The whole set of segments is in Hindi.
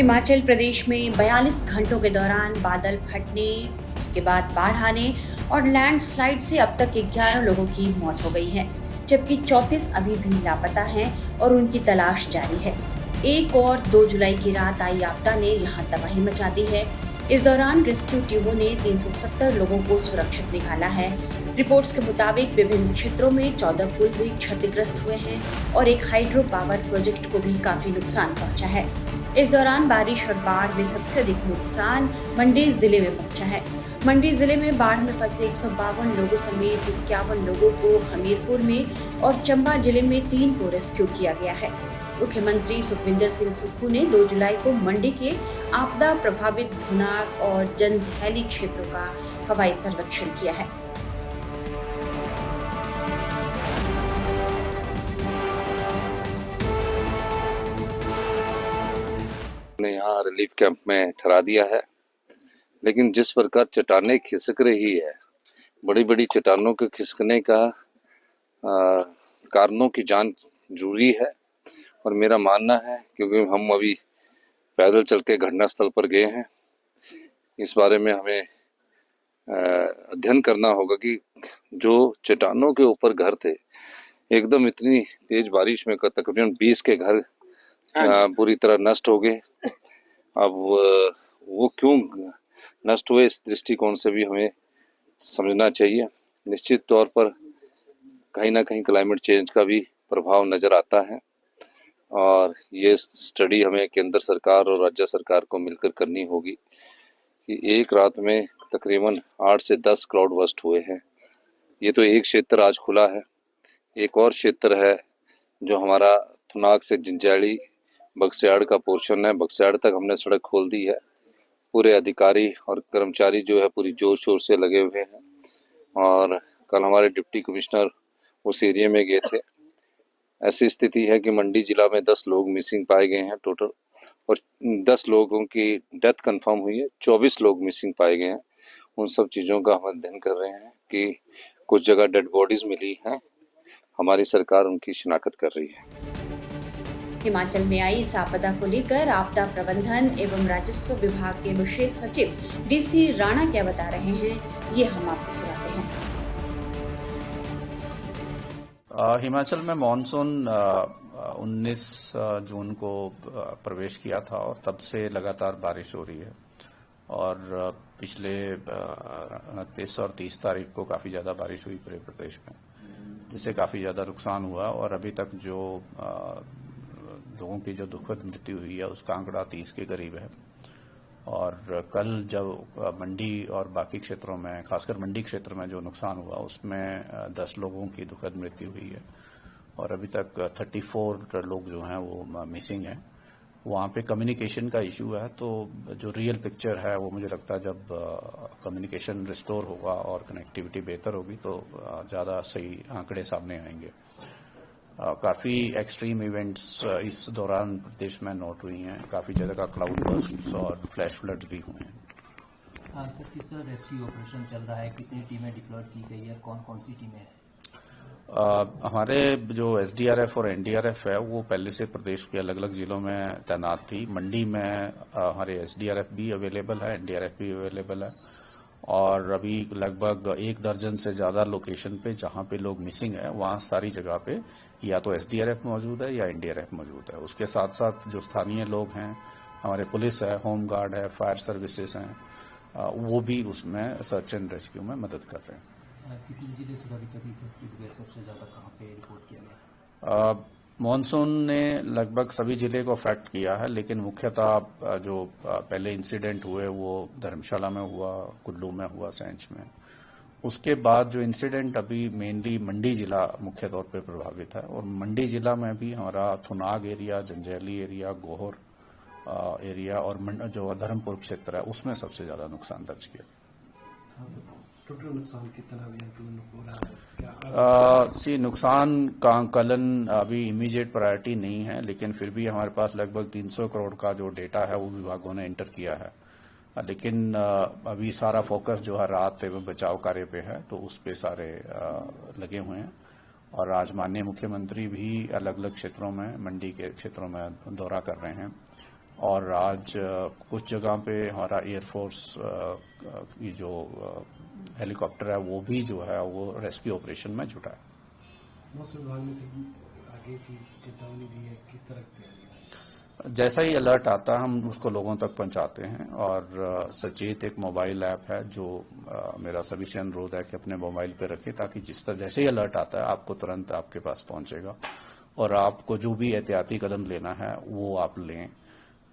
हिमाचल प्रदेश में 42 घंटों के दौरान बादल फटने, उसके बाद बाढ़ आने और लैंडस्लाइड से अब तक 11 लोगों की मौत हो गई है, जबकि 34 अभी भी लापता हैं और उनकी तलाश जारी है। 1 और 2 जुलाई की रात आई आपदा ने यहां तबाही मचा दी है। इस दौरान रेस्क्यू टीमों ने 370 लोगों को सुरक्षित निकाला है। रिपोर्ट्स के मुताबिक विभिन्न क्षेत्रों में 14 पुल भी क्षतिग्रस्त हुए हैं और एक हाइड्रो पावर प्रोजेक्ट को भी काफी नुकसान पहुंचा है। इस दौरान बारिश और बाढ़ में सबसे अधिक नुकसान मंडी जिले में पहुंचा है। मंडी जिले में बाढ़ में फंसे 152 लोगों समेत 51 लोगों को हमीरपुर में और चंबा जिले में 3 को रेस्क्यू किया गया है। मुख्यमंत्री सुखविंदर सिंह सुक्खू ने 2 जुलाई को मंडी के आपदा प्रभावित धुनाग और जंजैहली क्षेत्रों का हवाई सर्वेक्षण किया है। ने यहाँ रिलीफ कैंप में ठहरा दिया है, लेकिन जिस प्रकार चट्टानें खिसक रही है, बड़ी बड़ी चट्टानों के खिसकने का कारणों की जांच जरूरी है। और मेरा मानना है, क्योंकि हम अभी पैदल चल के घटनास्थल पर गए हैं, इस बारे में हमें अध्ययन करना होगा कि जो चट्टानों के ऊपर घर थे, एकदम इतनी तेज बारिश में तकरीबन 20 के घर पूरी तरह नष्ट हो गए। अब वो क्यों नष्ट हुए, इस दृष्टिकोण से भी हमें समझना चाहिए। निश्चित तौर पर कहीं ना कहीं क्लाइमेट चेंज का भी प्रभाव नजर आता है और ये स्टडी हमें केंद्र सरकार और राज्य सरकार को मिलकर करनी होगी कि एक रात में तकरीबन 8 से 10 क्लाउड बर्स्ट हुए हैं। ये तो एक क्षेत्र आज खुला है, एक और क्षेत्र है जो हमारा थुनाग से जंजैहली बगस्याड़ का पोर्शन है। बगस्याड़ तक हमने सड़क खोल दी है। पूरे अधिकारी और कर्मचारी जो है पूरी जोर शोर से लगे हुए हैं और कल हमारे डिप्टी कमिश्नर उस एरिया में गए थे। ऐसी स्थिति है कि मंडी जिला में 10 लोग मिसिंग पाए गए हैं टोटल, और 10 लोगों की डेथ कंफर्म हुई है, 24 लोग मिसिंग पाए गए हैं। उन सब चीज़ों का हम अध्ययन कर रहे हैं कि कुछ जगह डेड बॉडीज मिली हैं, हमारी सरकार उनकी शिनाख्त कर रही है। हिमाचल में आई इस आपदा को लेकर आपदा प्रबंधन एवं राजस्व विभाग के विशेष सचिव डीसी राणा क्या बता रहे हैं, ये हम आपको सुनाते हैं। हिमाचल में मॉनसून 19 जून को प्रवेश किया था और तब से लगातार बारिश हो रही है और पिछले 29 और 30 तारीख को काफी ज्यादा बारिश हुई पूरे प्रदेश में, जिससे काफी ज्यादा नुकसान हुआ और अभी तक जो लोगों की जो दुखद मृत्यु हुई है उसका आंकड़ा 30 के करीब है। और कल जब मंडी और बाकी क्षेत्रों में, खासकर मंडी क्षेत्र में जो नुकसान हुआ उसमें 10 लोगों की दुखद मृत्यु हुई है और अभी तक 34 लोग जो हैं वो मिसिंग हैं। वहाँ पे कम्युनिकेशन का इशू है, तो जो रियल पिक्चर है वो मुझे लगता है जब कम्युनिकेशन रिस्टोर होगा और कनेक्टिविटी बेहतर होगी तो ज़्यादा सही आंकड़े सामने आएंगे। काफी एक्सट्रीम इवेंट्स इस दौरान प्रदेश में नोट हुई हैं। काफी जगह का क्लाउड बर्स्ट और फ्लैश फ्लड्स भी हुए हैं। सर, किस तरह रेस्क्यू ऑपरेशन चल रहा है, कितनी टीमें डिप्लॉय की गई है, कौन कौन सी टीमें हैं? हमारे जो एसडीआरएफ और एनडीआरएफ है वो पहले से प्रदेश के अलग अलग जिलों में तैनात थी। मंडी में हमारे एसडीआरएफ भी अवेलेबल है, एनडीआरएफ भी अवेलेबल है और अभी लगभग 1 दर्जन से ज्यादा लोकेशन पे जहां पे लोग मिसिंग है वहां सारी जगह पे या तो एसडीआरएफ मौजूद है या एनडीआरएफ मौजूद है। उसके साथ साथ जो स्थानीय लोग हैं, हमारे पुलिस है, होम गार्ड है, फायर सर्विसेज हैं, वो भी उसमें सर्च एंड रेस्क्यू में मदद कर रहे हैं। कितने जिले से कभी सबसे ज्यादा कहाँ पे रिपोर्ट किया गया? मॉनसून ने लगभग सभी जिले को अफेक्ट किया है, लेकिन मुख्यतः जो पहले इंसिडेंट हुए वो धर्मशाला में हुआ, कुल्लू में हुआ, सेंच में। उसके बाद जो इंसिडेंट अभी मेनली मंडी जिला मुख्य तौर पे प्रभावित है और मंडी जिला में भी हमारा Thunag area, Janjehli area, Gohar area और जो धर्मपुर क्षेत्र है उसमें सबसे ज्यादा नुकसान दर्ज किया। टोटल नुकसान कितना है? नुकसान का आंकलन अभी इमीडिएट प्रायोरिटी नहीं है, लेकिन फिर भी हमारे पास लगभग 300 करोड़ का जो डेटा है वो विभागों ने एंटर किया है। लेकिन अभी सारा फोकस जो है राहत एवं बचाव कार्य पे है, तो उस पे सारे लगे हुए हैं और आज माननीय मुख्यमंत्री भी अलग अलग क्षेत्रों में, मंडी के क्षेत्रों में दौरा कर रहे हैं और आज कुछ जगह पे हमारा एयरफोर्स की जो हेलीकॉप्टर है वो भी जो है वो रेस्क्यू ऑपरेशन में जुटा है। मौसम विभाग ने फिर आगे की चेतावनी दी है, किस तरह की तैयारी है? जैसा ही अलर्ट आता है हम उसको लोगों तक पहुंचाते हैं और सचेत एक मोबाइल ऐप है जो मेरा सभी से अनुरोध है कि अपने मोबाइल पे रखें ताकि जैसे ही अलर्ट आता है आपको तुरंत आपके पास पहुंचेगा और आपको जो भी एहतियाती कदम लेना है वो आप लें।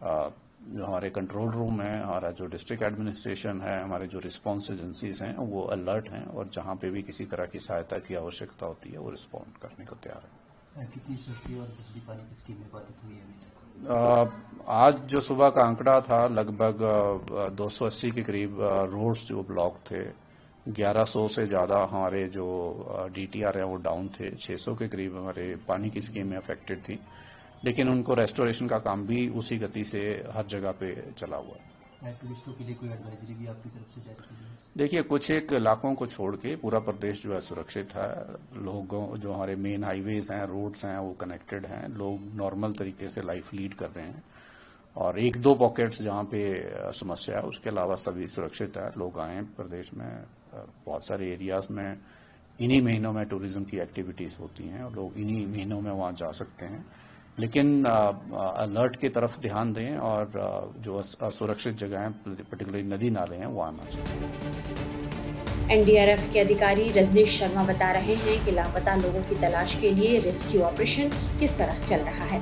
जो हमारे कंट्रोल रूम है, हमारा जो डिस्ट्रिक्ट एडमिनिस्ट्रेशन है, हमारे जो रिस्पांस एजेंसीज हैं वो अलर्ट हैं और जहां पे भी किसी तरह की सहायता की आवश्यकता होती है वो रिस्पॉन्ड करने को तैयार है। कितनी सब्जी और बिजली पानी की स्कीमें बाधित हुई है? आज जो सुबह का आंकड़ा था लगभग 280 के करीब रोड्स जो ब्लॉक थे, 1100 से ज्यादा हमारे जो डीटीआर है वो डाउन थे, 600 के करीब हमारे पानी की स्कीमें अफेक्टेड थी, लेकिन उनको रेस्टोरेशन का काम भी उसी गति से हर जगह पे चला हुआ है। टूरिस्टों के लिए कोई एडवाइजरी भी आपकी तरफ से जारी की गई है? देखिए, कुछ एक इलाकों को छोड़ के पूरा प्रदेश जो है सुरक्षित है। लोगों जो हमारे मेन हाईवेज हैं, रोड्स हैं, वो कनेक्टेड हैं, लोग नॉर्मल तरीके से लाइफ लीड कर रहे हैं और एक दो पॉकेट्स जहां पे समस्या है उसके अलावा सभी सुरक्षित है। लोग आए प्रदेश में, बहुत सारे एरियाज में इन्हीं महीनों में टूरिज्म की एक्टिविटीज होती हैं और लोग इन्हीं महीनों में वहां जा सकते हैं, लेकिन अलर्ट की तरफ ध्यान दें और जो असुरक्षित जगह हैं, पर्टिकुलरली नदी नाले हैं, वो आना चाहिए। एनडीआरएफ के अधिकारी रजनीश शर्मा बता रहे हैं कि लापता लोगों की तलाश के लिए रेस्क्यू ऑपरेशन किस तरह चल रहा है।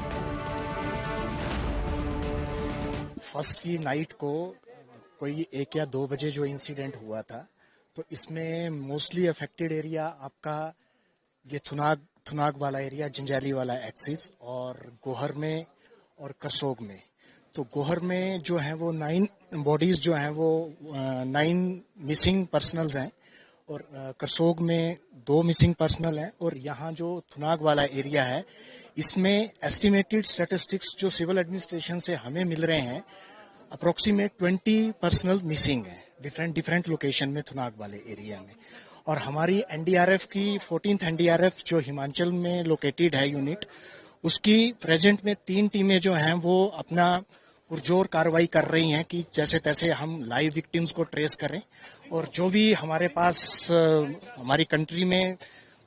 फर्स्ट की नाइट को कोई 1 या 2 बजे जो इंसिडेंट हुआ था, तो इसमें मोस्टली अफेक्टेड एरिया आपका ये थुनाग वाला एरिया, जंजैली वाला एक्सिस और गोहर में और करसोग में। तो गोहर में जो है वो 9 बॉडीज जो हैं वो 9 मिसिंग पर्सनल्स हैं और करसोग में 2 मिसिंग पर्सनल हैं और यहाँ जो थुनाग वाला एरिया है इसमें एस्टिमेटेड स्टैटिस्टिक्स जो सिविल एडमिनिस्ट्रेशन से हमें मिल रहे हैं, अप्रोक्सीमेट 20 पर्सनल मिसिंग है डिफरेंट लोकेशन में थुनाग वाले एरिया में। और हमारी एनडीआरएफ की 14th एनडीआरएफ जो हिमाचल में लोकेटेड है यूनिट, उसकी प्रेजेंट में 3 टीमें जो हैं वो अपना पुरजोर कार्रवाई कर रही हैं कि जैसे तैसे हम लाइव विक्टिम्स को ट्रेस करें और जो भी हमारे पास हमारी कंट्री में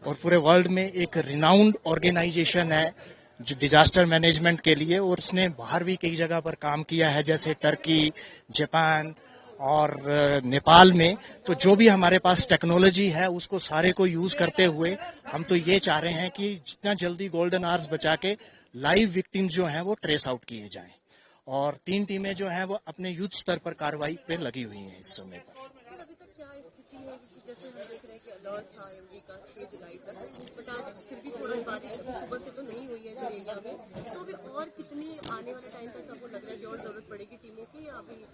और पूरे वर्ल्ड में एक रिनाउंड ऑर्गेनाइजेशन है जो डिजास्टर मैनेजमेंट के लिए, और उसने बाहर भी कई जगह पर काम किया है जैसे टर्की, जापान और नेपाल में। तो जो भी हमारे पास टेक्नोलॉजी है उसको सारे को यूज करते हुए हम तो ये चाह रहे हैं कि जितना जल्दी गोल्डन आवर्स बचा के लाइव विक्टिम्स जो हैं वो ट्रेस आउट किए जाएं। और 3 टीमें जो हैं वो अपने युद्ध स्तर पर कार्रवाई पे लगी हुई हैं इस समय पर। अभी तक क्या स्थिति है, क्योंकि जैसे हम देख रहे हैं कि अलर्ट था एमडी का 6 जुलाई तक, बट आज फिर भी थोड़ा बारिश सुबह से तो नहीं हुई है जो एरिया में, तो अभी और कितनी आने वाले टाइम तक सबको लग रहा है कि और जरूरत पड़ेगी टीमों की, या अभी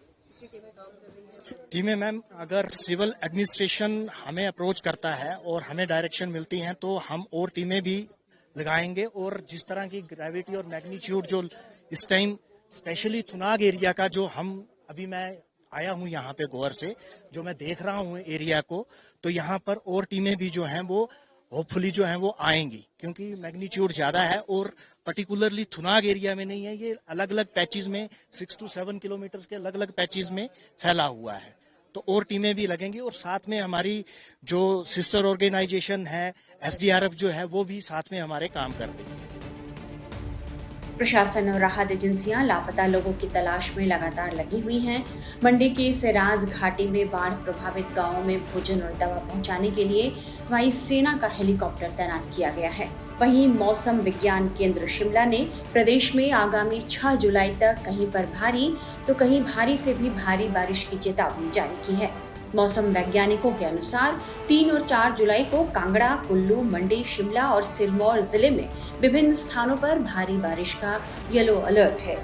टीमें काम कर रही हैं? टीमें मैम, अगर सिविल एडमिनिस्ट्रेशन हमें अप्रोच करता है और हमें डायरेक्शन मिलती हैं तो हम और टीमें भी लगाएंगे। और जिस तरह की ग्रेविटी और मैग्नीट्यूड जो इस टाइम स्पेशली थुनाग एरिया का, जो हम अभी मैं आया हूं यहाँ पे गोहर से, जो मैं देख रहा हूँ एरिया को, तो यहाँ पर और टीमें भी जो हैं वो होपफुली जो हैं वो आएंगी, क्योंकि मैग्नीट्यूड ज्यादा है और पर्टिकुलरली थुनाग एरिया में नहीं है, ये अलग अलग पैचेस में 6 to 7 किलोमीटर के अलग अलग पैचेस में फैला हुआ है। तो और टीमें भी लगेंगी और साथ में हमारी जो सिस्टर ऑर्गेनाइजेशन है एसडीआरएफ जो है वो भी साथ में हमारे काम कर रही है। प्रशासन और राहत एजेंसियां लापता लोगों की तलाश में लगातार लगी हुई हैं। मंडी के सिराज घाटी में बाढ़ प्रभावित गांवों में भोजन और दवा पहुंचाने के लिए वायुसेना का हेलीकॉप्टर तैनात किया गया है। वहीं मौसम विज्ञान केंद्र शिमला ने प्रदेश में आगामी 6 जुलाई तक कहीं पर भारी तो कहीं भारी से भी भारी बारिश की चेतावनी जारी की है। मौसम वैज्ञानिकों के अनुसार 3 और 4 जुलाई को कांगड़ा, कुल्लू, मंडी, शिमला और सिरमौर जिले में विभिन्न स्थानों पर भारी बारिश का येलो अलर्ट है।